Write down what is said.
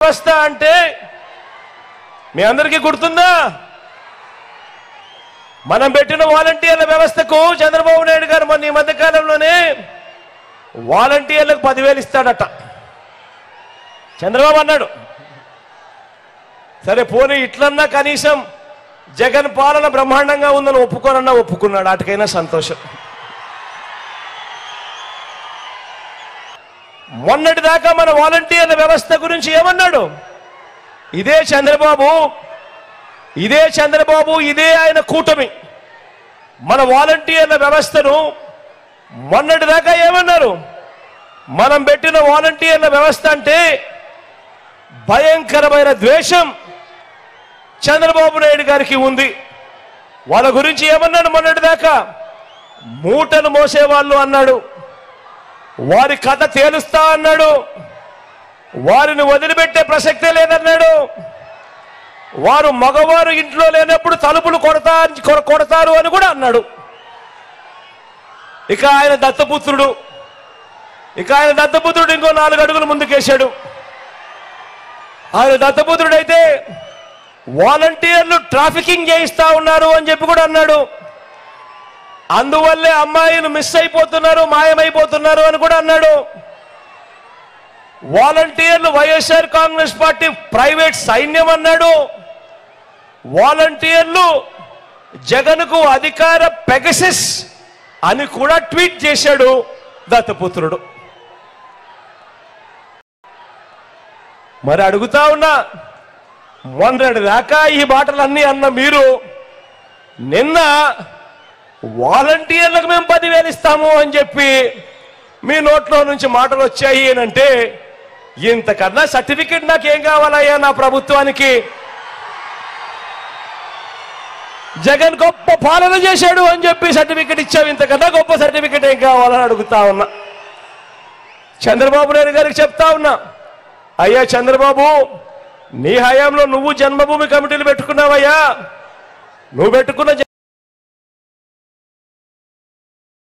వ్యవస్థ అంటే మీ అందరికీ గుర్తుందా? మనం పెట్టిన వాలంటీర్ల వ్యవస్థకు చంద్రబాబు నాయుడు గారు మొన్న ఈ మధ్య కాలంలోనే వాలంటీర్లకు 10,000 ఇస్తాడట. చంద్రబాబు అన్నాడు. సరే పోనీ ఇట్లన్నా కనీసం జగన్ పాలన బ్రహ్మాండంగా ఉందని ఒప్పుకోనన్నా ఒప్పుకున్నాడు. అటుకైనా సంతోషం. మొన్నటి దాకా మన వాలంటీర్ల వ్యవస్థ గురించి ఏమన్నాడు? ఇదే చంద్రబాబు ఇదే ఆయన కూటమి మన వాలంటీర్ల వ్యవస్థను మొన్నటి దాకా ఏమన్నారు? మనం పెట్టిన వాలంటీర్ల వ్యవస్థ అంటే భయంకరమైన ద్వేషం చంద్రబాబు నాయుడు గారికి ఉంది. వాళ్ళ గురించి ఏమన్నాడు? మొన్నటి దాకా మూటలు మోసేవాళ్ళు అన్నాడు. వారి కథ తేలుస్తా అన్నాడు. వారిని వదిలిపెట్టే ప్రసక్తే లేదన్నాడు. వారు మగవారు ఇంట్లో లేనప్పుడు తలుపులు కొడతారు అని కూడా అన్నాడు. ఇక ఆయన దత్తపుత్రుడు ఇంకో 4 అడుగులు ముందుకేశాడు. ఆయన దత్తపుత్రుడైతే వాలంటీర్లు ట్రాఫికింగ్ చేయిస్తా ఉన్నారు అని చెప్పి కూడా అన్నాడు. అందువల్లే అమ్మాయిలు మిస్ అయిపోతున్నారు, మాయమైపోతున్నారు అని కూడా అన్నాడు. వాలంటీర్లు వైఎస్ఆర్ కాంగ్రెస్ పార్టీ ప్రైవేట్ సైన్యం అన్నాడు. వాలంటీర్లు జగన్కు అధికార పెగసిస్ అని కూడా ట్వీట్ చేశాడు దత్తపుత్రుడు. మరి అడుగుతా ఉన్నా, మొన్నటి దాకా ఈ మాటలన్నీ అన్న మీరు నిన్న వాలంటీర్లకు మేము 10,000 ఇస్తాము అని చెప్పి మీ నోట్లో నుంచి మాటలు వచ్చాయి అంటే ఇంతకన్నా సర్టిఫికెట్ నాకేం కావాలయ్యా? నా ప్రభుత్వానికి జగన్ గొప్ప పాలన చేశాడు అని చెప్పి సర్టిఫికెట్ ఇచ్చావు. ఇంతకన్నా గొప్ప సర్టిఫికెట్ ఏం కావాలని అడుగుతా ఉన్నా. చంద్రబాబు నాయుడు గారికి చెప్తా ఉన్నా, అయ్యా చంద్రబాబు, నీ హయాంలో నువ్వు జన్మభూమి కమిటీలు పెట్టుకున్నావయ్యా. నువ్వు పెట్టుకున్న